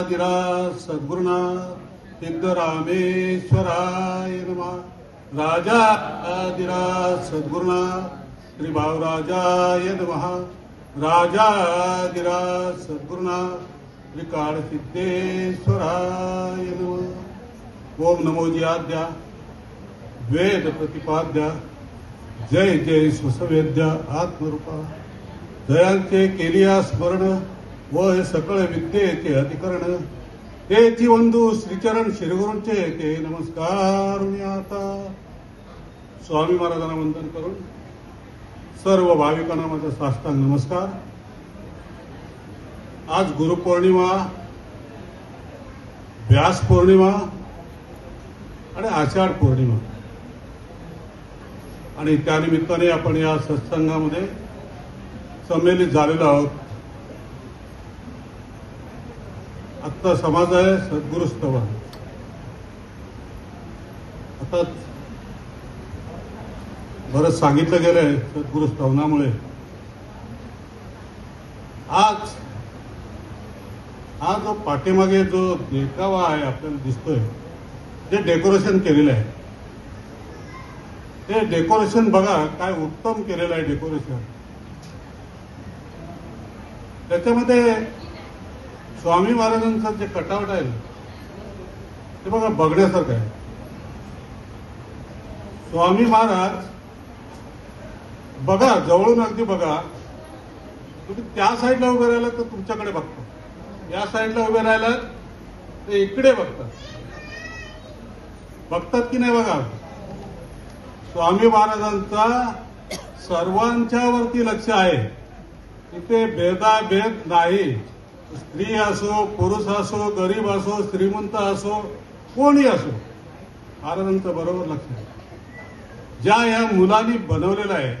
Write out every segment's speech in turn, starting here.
सद्गुरुनाथ सिद्धरामेश्वराय नमः। राजाधिराज सद्गुरुनाथ श्री भावराजाय नमः। राजाधिराज सद्गुरुनाथ श्री काळसिद्धेश्वराय नमः। ओम नमो जियाद्या वेद प्रतिपाद्या जय जय स्वसवेद्या आत्मरूपा दयांचे केलिया स्मरण व हे सकळ विद्येचे अधिकरण तेची वंदू श्रीचरण श्रीगुरूंचे ते नमस्कार आता स्वामी महाराजांना वंदन करून सर्व भाविकांना माझा साष्टांग नमस्कार। आज गुरुपौर्णिमा, व्यास पौर्णिमा आणि आषाढ पौर्णिमा आणि त्यानिमित्ताने आपण या सत्संगामध्ये संमेलित झालेलो आहोत। आत्ता समाज आहे सद्गुरु स्तवन। आता बरंच सांगितलं गेलंय सद्गुरु स्तवनामुळे। आज हा जो पाठीमागे जो देखावा आहे आपल्याला दिसतोय, जे डेकोरेशन केलेलं आहे ते डेकोरेशन बघा काय उत्तम केलेलं आहे डेकोरेशन। त्याच्यामध्ये स्वामी महाराजांचं जे कटआउट आहे ते बघा बघण्यासारखं आहे। स्वामी महाराज बघा जवळून अगदी बघा, तुम्ही त्या साईडला उभे राहिला तर तुमच्याकडे बघतो, या साईडला उभे राहिला तर इकडे बघतात की नाही बघा। स्वामी महाराजांचा सर्वांच्या वरती लक्ष आहे, तिथे भेदाभेद नाही। स्त्री असो, पुरुष असो, गरीब असो, श्रीमंत असो, कोणी असो, महाराजांचं बरोबर लक्ष आहे। ज्या या मुलांनी बनवलेलं आहे,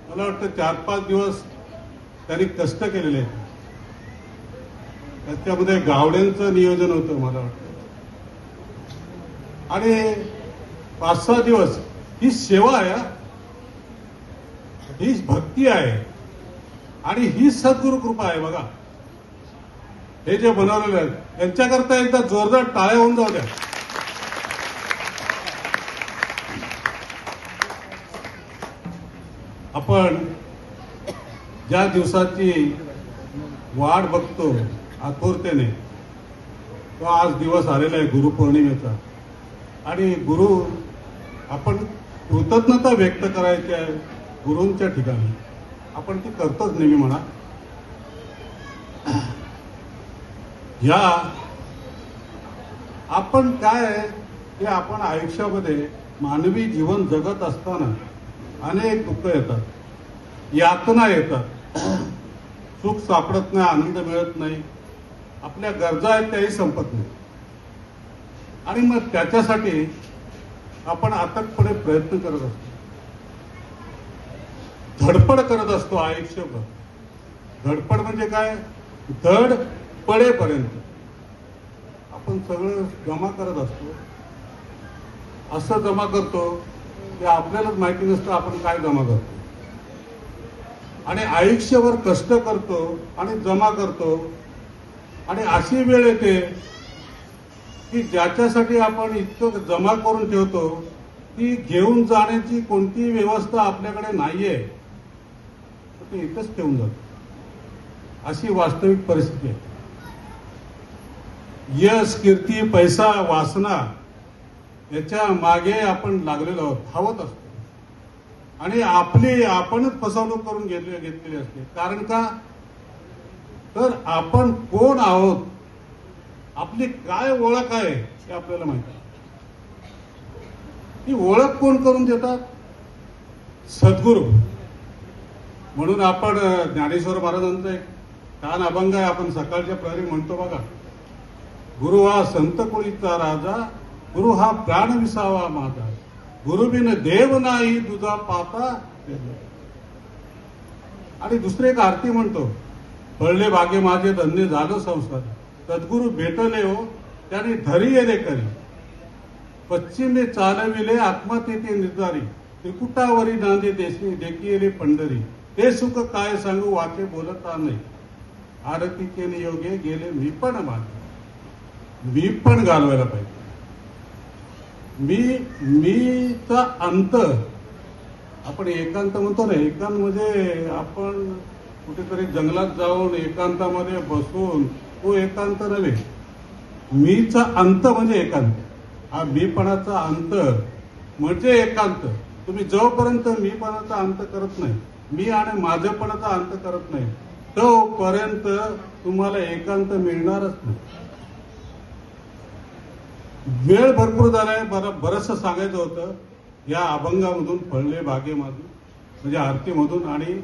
मला वाटतं 4-5 दिवस त्यांनी कष्ट केलेले आहेत। त्याच्यामध्ये गावड्यांचं नियोजन होतं मला वाटतं, आणि 5-6 दिवस ही सेवा आहे, ही भक्ती आहे आणि ही सद्गुरु कृपा आहे। बघा हे जे बनवलेले आहेत यांच्याकरता एकदा जोरदार टाळ्या होऊन जाऊ द्या। आपण ज्या दिवसाची वाट बघतो आतुरतेने, तो आज दिवस आलेला आहे गुरुपौर्णिमेचा। आणि आपण कृतज्ञता व्यक्त करायची आहे गुरूंच्या ठिकाणी, आपण ती करतोच नेहमी म्हणा। या आपण काय की आपण आयुष्यामध्ये मानवी जीवन जगत असताना अनेक दुःख येतात, यातना येतात, सुख सापडत नाही, आनंद मिळत नाही, आपल्या गरजा आहेत त्याही संपत नाही। आणि मग त्याच्यासाठी आपण अथकपणे प्रयत्न करत असतो, धडपड करत असतो आयुष्यभर। धडपड म्हणजे काय? धड पडेपर्यंत आपण सगळं जमा करत असतो। असं जमा करतो की आपल्यालाच माहिती नसतं आपण काय जमा करतो, आणि आयुष्यभर कष्ट करतो आणि जमा करतो। आणि अशी वेळ येते की ज्याच्यासाठी आपण इतकं जमा करून ठेवतो ती घेऊन जाण्याची कोणतीही व्यवस्था आपल्याकडे नाहीये, तर ते इथंच ठेवून जातो। अशी वास्तविक परिस्थिती आहे। यश, कीर्ती, पैसा, वासना याच्या मागे आपण लागलेलो आहोत, धावत असतो, आणि आपणच फसवणूक करून घेतलेली असते। कारण का? तर आपण कोण आहोत, आपली काय ओळख आहे हे आपल्याला माहिती आहे। ही ओळख कोण करून देतात? सद्गुरू। म्हणून आपण ज्ञानेश्वर महाराजांचा एक छान अभंग आहे, आपण सकाळच्या प्रहरी म्हणतो बघा, गुरु हा संत कुळीचा राजा, गुरु हा प्राण विसावा माझा, गुरु बिन देव नाही दुजा पाता। आणि दुसरे एक आरती म्हणतो, फळले भागे माझे धन्य झालो संसार, सद्गुरु भेटले हो त्याने धरी येणे करी, पश्चिमे चालविले आत्मा तेथे निर्धारी, त्रिकुटावरी नांदे देशी देखिले पंढरी, ते सुख काय सांगू वाचे बोलता नाही, आरती केले योगे गेले मी पण माझे। मी पण घालवायला पाहिजे. मीचा अंत, आपण एकांत म्हणतो ना, एकांत म्हणजे आपण कुठेतरी जंगलात जाऊन एकांतामध्ये बसून, तो एकांत नव्हे. मीचा अंत म्हणजे एकांत. हा मीपणाचा अंत म्हणजे एकांत. तुम्ही जोपर्यंत मीपणाचा अंत करत नाही, मी आणि माझेपणाचा अंत करत नाही, तोपर्यंत तुम्हाला एकांत मिळणारच नाही. वेळ भरपूर झालाय. बरंचसं सांगायचं होतं या अभंगामधून, फळले बागेमधून, म्हणजे आरतीमधून, आणि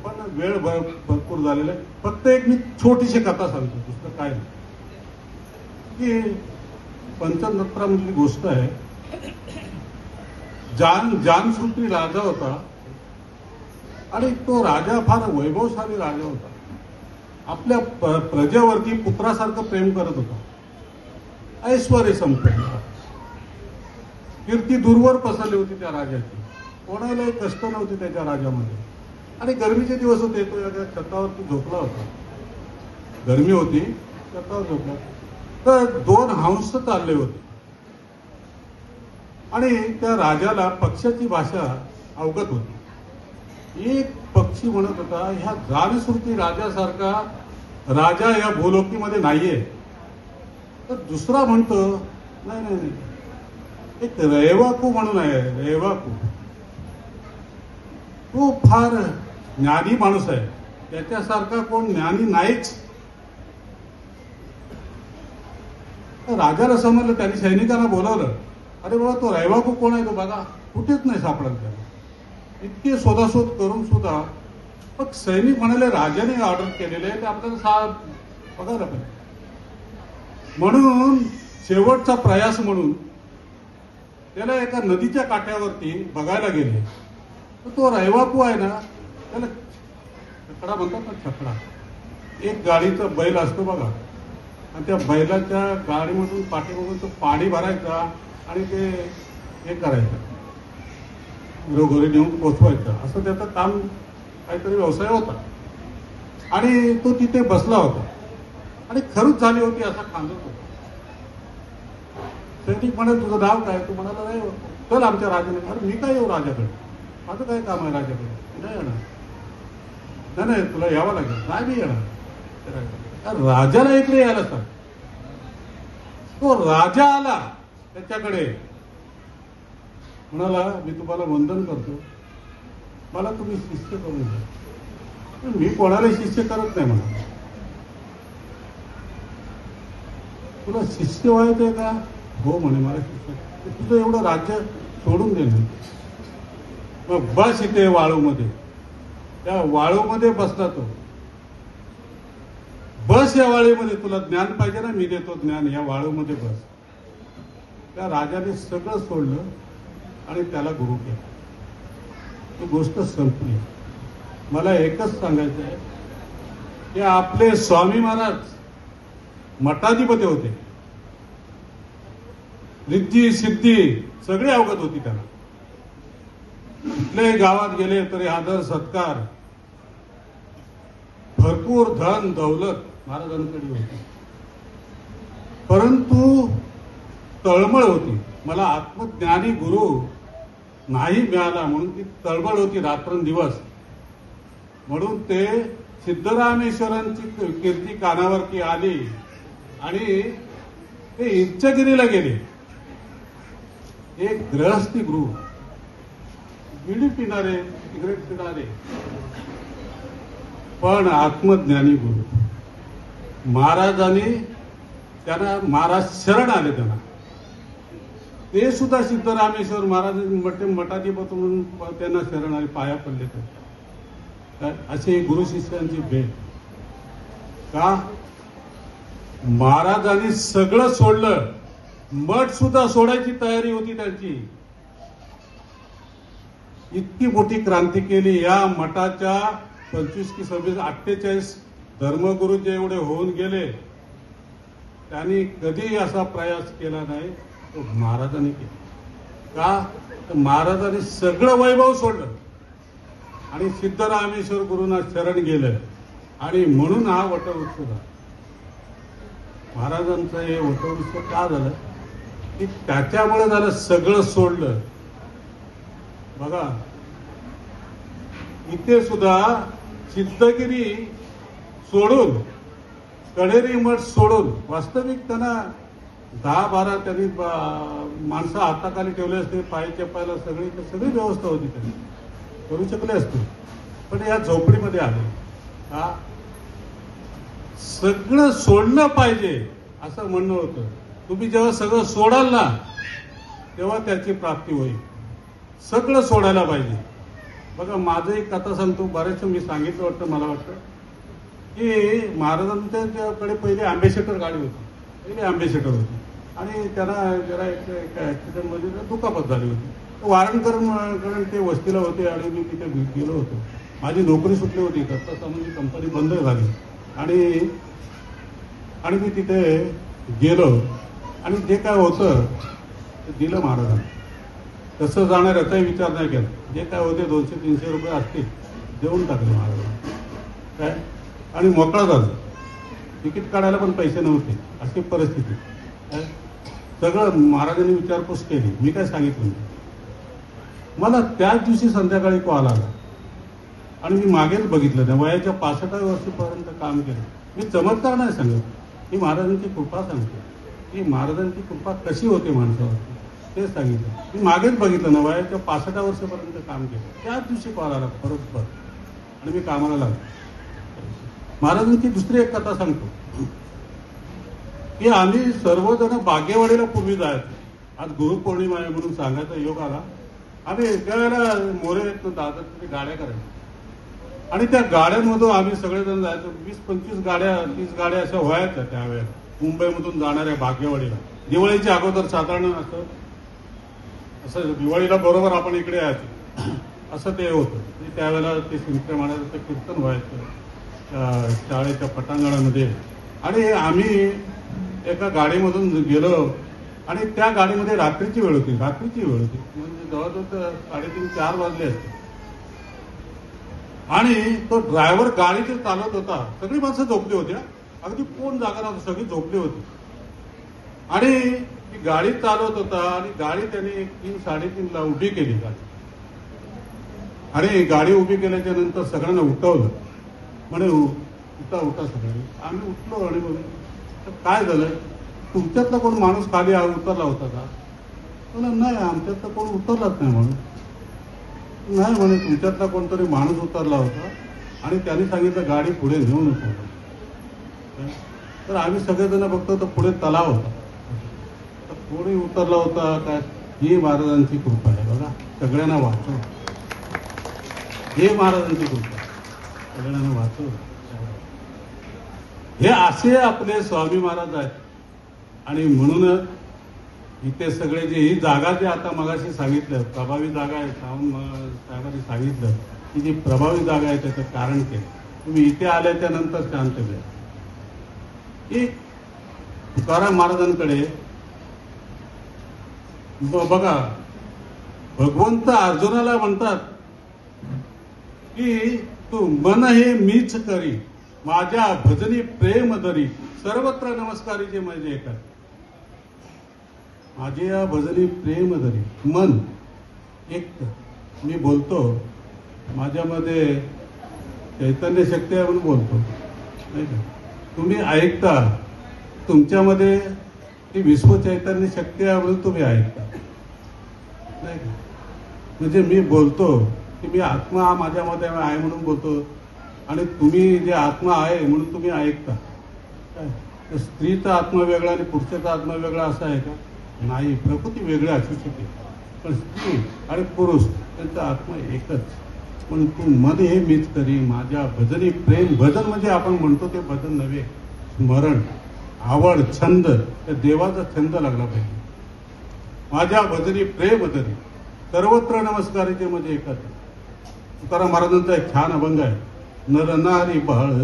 पण वेळ भरपूर झालेला आहे. फक्त एक मी छोटीशी कथा सांगतो, दुसरं काय नाही. की पंचतंत्रामधली गोष्ट आहे. जानसूत्री राजा होता, आणि तो राजा फार वैभवशाली राजा होता. आपल्या प्रजेवरती पुत्रासारखं प्रेम करत होता. ऐश्वर्य संपन्न, कीर्ती दूरवर पसरली होती त्या राजाची. कोणालाही कष्ट नव्हते त्याच्या राजामध्ये. आणि गरमीचे दिवस होते. तो एका छतावरती झोपला होता. गरमी होती, छतावर झोपला. तर 2 हंस चालले होते, आणि त्या राजाला पक्ष्याची भाषा अवगत होती. एक पक्षी म्हणत होता, ह्या जानसूत्री राजासारखा राजा या भूलोकीमध्ये नाहीये. तर दुसरा म्हणतो, नाही नाही नाही, एक रैवाकू म्हणून आहे, रैवाकू. तो फार ज्ञानी माणूस आहे, त्याच्यासारखा कोण ज्ञानी नाहीच. राजाला समजलं. त्यांनी सैनिकांना बोलावलं. अरे बाबा, तो रैवाकू कोण आहे तो बघा. कुठेच नाही सापडला त्याला. इतके शोधाशोध करून सुद्धा मग सैनिक म्हणाले, राजाने ऑर्डर केलेले ते आपल्याला बघायला पाहिजे. म्हणून शेवटचा प्रयास म्हणून त्याला एका नदीच्या काठ्यावरती बघायला गेले. तर तो रैवाकू आहे ना, त्याला छकडा म्हणतात ना, छकडा. एक गाडीचा बैल असतो बघा, आणि त्या बैलाच्या गाडीमधून पाठीमधून तो पाणी भरायचा आणि ते हे करायचं, घरोघरी नेऊन पोचवायचं. असं त्याचं काम, काहीतरी व्यवसाय होता. आणि तो तिथे बसला होता, आणि खरूच झाली होती असा खांदत होता. सैनिक म्हणत, तुझं नाव काय? तू म्हणाला, नाही चल आमच्या राजाने. अरे मी काय येऊ राजाकडे, माझं काय काम आहे राजाकडे? नाही येणार. नाही तुला यावं लागेल. नाही मी येणार. राजाला इकडे यायला सांग. तो राजा आला त्याच्याकडे, म्हणाला, मी तुम्हाला वंदन करतो, मला तुम्ही शिष्य करून द्या. मी कोणाला शिष्य करत नाही. म्हणा, तुला शिष्य व्हायचंय का? हो म्हणे, मला शिष्य. तुझं एवढं राज्य सोडून दे. मग बस इथे वाळूमध्ये. त्या वाळूमध्ये बसला तो. बस या वाळूमध्ये, तुला ज्ञान पाहिजे ना, मी देतो ज्ञान, या वाळूमध्ये बस. त्या राजाने सगळं सोडलं आणि त्याला गुरु केला. ती गोष्ट संपली. मला एकच सांगायचं आहे की आपले स्वामी महाराज मठाधिपती होते. रिद्धी सिद्धी सगळी अवगत होती त्यांना. कुठल्याही गावात गेले तरी आदर सत्कार, भरपूर धन दौलत महाराजांकडे होती. परंतु तळमळ होती. मला आत्मज्ञानी गुरु नाही मिळाला म्हणून ती तळमळ होती रात्रंदिवस. म्हणून ते सिद्धरामेश्वरांची कीर्ती कानावरती आली आणि ते इच्छगिरीला गेले. एक गृहस्थी गुरु, बिडी पिणारे, सिगरेट पिणारे, पण आत्मज्ञानी गुरु. महाराजांनी त्यांना, महाराज शरण आले त्यांना. ते सुद्धा सिद्धरामेश्वर महाराज मठाधिपती म्हणून त्यांना शरण आले, पाया पडले. तर असे गुरु शिष्यांची भेट. का? महाराजांनी सगळं सोडलं. मठ सुद्धा सोडायची तयारी होती त्यांची. इतकी मोठी क्रांती केली. या मठाच्या 25 की 26, 48 धर्मगुरू जे एवढे होऊन गेले, त्यांनी कधी असा प्रयास केला नाही तो महाराजांनी केला. का? तर महाराजांनी सगळं वैभव सोडलं आणि सिद्धरामेश्वर गुरूंना शरण गेलं, आणि म्हणून हा वटवृक्ष झाला. महाराजांचं हे वटवृक्ष का झालं की त्याच्यामुळे झालं सगळं सोडलं. बघा इथे सुद्धा सिद्धगिरी सोडून कणेरी मठ सोडून वास्तविक त्यांना 10-12 त्यांनी माणसं हाताखाली ठेवले असते, पाय चपायला सगळी व्यवस्था होती, त्यांनी करू शकले असते. पण या झोपडीमध्ये आले. हा सगळं सोडलं पाहिजे असं म्हणणं होतं. तुम्ही जेव्हा सगळं सोडाल ना तेव्हा त्याची प्राप्ती होईल. सगळं सोडायला पाहिजे. बघा माझं एक कथा सांगतो. बऱ्याचशा मी सांगितलं वाटतं, मला वाटतं की महाराजांच्याकडे पहिले अँबेसेडर गाडी होती, पहिले अँबेसेडर होती आणि त्यांना जरा एका ॲक्सिडेंटमध्ये दुखापत झाली होती. वारणकर ते वस्तीला होते आणि मी तिथे गेलो होतो. माझी नोकरी सुटली होती, तसं म्हणजे कंपनी बंद झाली आणि मी तिथे गेलो आणि जे काय होतं ते दिलं महाराजांना. कसं जाणार याचाही विचार नाही केला. जे काय होते 200-300 रुपये असतील देऊन टाकले महाराजांना काय आणि मोकळा झाला. तिकीट काढायला पण पैसे नव्हते, अशी परिस्थिती काय. सगळं महाराजांनी विचारपूस केली. मी काय सांगितलं, मला त्याच दिवशी संध्याकाळी कॉल आला आणि मी मागेच बघितलं नाही. वयाच्या 65व्या वर्षीपर्यंत काम केलं. मी चमत्कार नाही सांगत, ही महाराजांची कृपा सांगते की महाराजांची कृपा कशी होते माणसावरती ते सांगितलं. मी मागेच बघितलं ना, वयाच्या 65 वर्षापर्यंत काम केलं. त्याच दिवशी कॉल आला बरोबर आणि मी कामाला लागलो. महाराजांची दुसरी एक कथा सांगतो की आम्ही सर्वजण बागेवाडीला पूर्वी जायचो. आज गुरुपौर्णिमा आहे म्हणून सांगायचा योग आला. आम्ही त्यावेळेला मोरे दादर गाड्या करायचो आणि त्या गाड्यांमधून आम्ही सगळेजण जायचो. 20-25 गाड्या 30 गाड्या अशा व्हायच्या त्यावेळेला मुंबईमधून जाणाऱ्या बागेवाडीला. दिवाळीच्या अगोदर साधारण असं दिवाळीला बरोबर आपण इकडे यायचो असं ते होतं. त्यावेळेला ते शिंपे महाराजांचं कीर्तन व्हायचं शाळेच्या पटांगणामध्ये आणि आम्ही एका गाडीमधून गेलो आणि त्या गाडीमध्ये रात्रीची वेळ होती म्हणजे जवळजवळ 3:30-4 वाजले असते आणि तो ड्रायव्हर गाडी जे चालवत होता, सगळी माणसं झोपली होती, अगदी कोण जागा नव्हतं, सगळी झोपली होती आणि ती गाडी चालवत होता आणि गाडी त्याने 3-3:30ला उभी केली गाडी आणि गाडी उभी केल्याच्या नंतर सगळ्यांना उठवलं. म्हणे उठा सगळ्यांनी. आम्ही उठलो आणि तर काय झालं, तुमच्यातला कोण माणूस खाली उतरला होता का? बोला नाही, आमच्यातला कोण उतरलाच नाही. म्हणून नाही म्हणे, तुमच्यातला कोणतरी माणूस उतरला होता आणि त्याने सांगितलं गाडी पुढे नेऊ नको. तर आम्ही सगळेजण बघतो तर पुढे तलाव होता, तर पुढे उतरला होता. काय ही महाराजांची कृपा आहे. बघा सगळ्यांना वाचव, हे महाराजांची कृपा, सगळ्यांना वाचव. हे असे आपले स्वामी महाराज आहेत. आणि म्हणूनच इथे सगळे जे ही जागा जे आता मगाशी सांगितलं प्रभावी जागा आहे, साहेबांनी सांगितलं की जी प्रभावी जागा आहे त्याचं कारण केलं. तुम्ही इथे आल्याच्या नंतर शांत घ्या. एक तुकाराम महाराजांकडे बघा, भगवंत अर्जुनाला म्हणतात की तू मन हे मीच करी, माझ्या भजनी प्रेम धरी, सर्वत्र नमस्कारीचे म्हणजे एका. माझे या भजनी प्रेम धरी. मन एक, मी बोलतो माझ्यामध्ये चैतन्य शक्ती आहे म्हणून बोलतो, नाही का? तुम्ही ऐकता, तुमच्यामध्ये ती विश्व चैतन्य शक्ती आहे म्हणून तुम्ही ऐकता, नाही का? म्हणजे मी बोलतो की मी आत्मा हा माझ्यामध्ये आहे म्हणून बोलतो आणि तुम्ही जे आत्मा आहे म्हणून तुम्ही ऐकता. काय स्त्रीचा आत्मा वेगळा आणि पुरुषाचा आत्मा वेगळा असा आहे का? नाही, प्रकृती वेगळी असू शकते पण स्त्री आणि पुरुष त्यांचा आत्मा एकच. पण तू मन हे मीच करी, माझ्या भजनी प्रेम. भजन म्हणजे आपण म्हणतो ते भजन नव्हे, स्मरण, आवड, छंद, त्या देवाचा छंद लागला पाहिजे. माझ्या भजनी प्रेम धरी, सर्वत्र नमस्कारीचे म्हणजे एकच. तुकाराम महाराजांचा एक छान अभंग आहे. नर नारी बाळ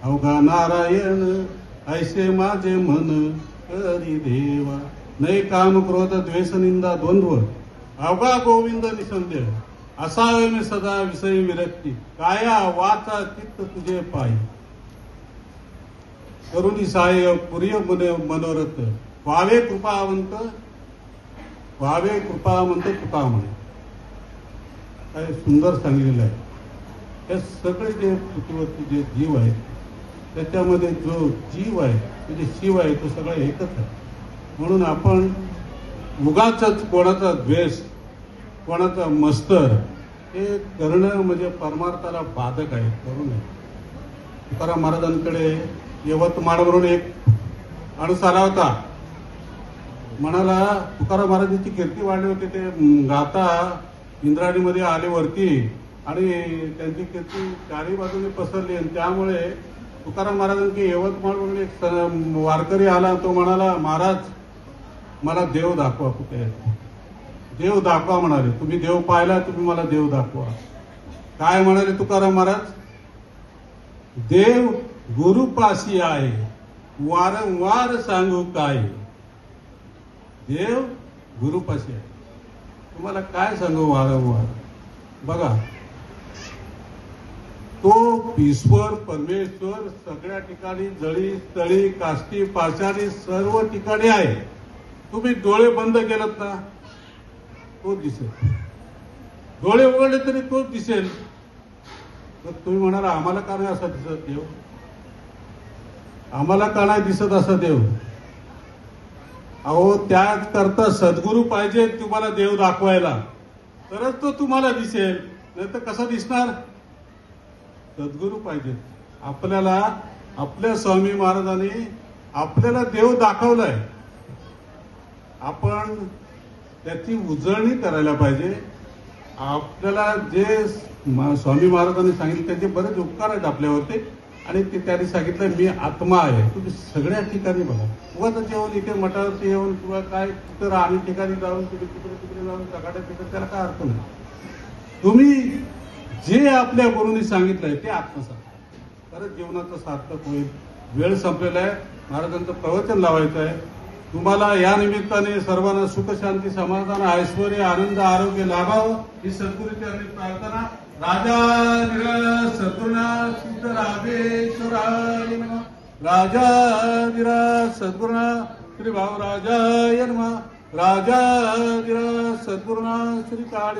अवघा नारायण, ऐसे माझे मन करी देवा, नाही काम क्रोध द्वेष निंदा द्वंद्व, अवघा गोविंद निसंदेह, असावे मी सदा विषयी विरक्ती, काया वाचा चित्त तुझे पायी. करुणी सहाय्य पुर्य मनोरथ व्हावे कृपावंत तुका म्हणे. काय सुंदर सांगितलेलं आहे. हे सगळे जे पृथ्वीवरती जे जीव आहेत त्याच्यामध्ये जो जीव आहे म्हणजे शिव आहे तो सगळा एकच आहे. म्हणून आपण उगाचच कोणाचा द्वेष कोणाचा मस्तर हे करणं म्हणजे परमार्थाला बाधक आहे. करू नये. तुकाराम महाराजांकडे यवतमाळवरून एक माणूस आला होता. म्हणाला तुकाराम महाराजांची कीर्ती वाढली होती. ते गाता इंद्रायणीमध्ये आले वरती आणि त्यांची कीर्ती चारी बाजूने पसरली आणि त्यामुळे तुकाराम महाराजांची यवतमाळवरून एक वारकरी आला. तो म्हणाला महाराज मला देव दाखवा कुठे आहे. देव दाखवा म्हणाले. तुम्ही देव पाहिला तुम्ही मला देव दाखवा. काय म्हणाले तुकाराम महाराज. देव गुरुपाशी आहे वारंवार सांगू काय. देव गुरुपाशी आहे. तुम्हाला काय सांगू वारंवार. बघा तो ईश्वर परमेश्वर सगळ्या ठिकाणी जळी तळी काष्टी पाषाणी सर्व ठिकाणी आहे. तुम्ही डोळे बंद केलात ना तो दिसेल. डोळे उघडले तरी तोच दिसेल. तर तुम्ही म्हणाला आम्हाला का नाही असा दिसत देव. आम्हाला का नाही दिसत असा देव. अहो त्याच करता सद्गुरू पाहिजे तुम्हाला देव दाखवायला तरच तो तुम्हाला दिसेल. नाही तर कसा दिसणार. सद्गुरू पाहिजे. आपल्याला आपल्या स्वामी महाराजांनी आपल्याला देव दाखवलाय. आपण त्याची उजळणी करायला पाहिजे. आपल्याला जे स्वामी महाराजांनी सांगितले त्याचे बरेच उपकार आहेत आपल्यावरती आणि ते त्यांनी सांगितलं मी आत्मा आहे. तुम्ही सगळ्या ठिकाणी बघा. उगाच येऊन इथे मठावरती येऊन किंवा काय कुठं राहणी ठिकाणी जाऊन तुम्ही तिकडे जाऊन सकाळच्या तिकडे त्याला काय अर्थ नाही. तुम्ही जे आपल्या गुरूंनी सांगितलंय ते आत्मसात खरंच जीवनाचं सार्थक होईल. वेळ संपलेला आहे. महाराजांचं प्रवचन लावायचं आहे. तुम्हाला या निमित्ताने सर्वांना सुख शांती समाधान ऐश्वर आनंद आरोग्य लाभावं ही सद्गुरूची प्रार्थना. राजा सद्गुरुनाथ सिद्ध रामेश्वराय नमः. राजा सद्गुरुनाथ श्री भाऊ राजाय नमः. राजा सद्गुरुनाथ श्री काळ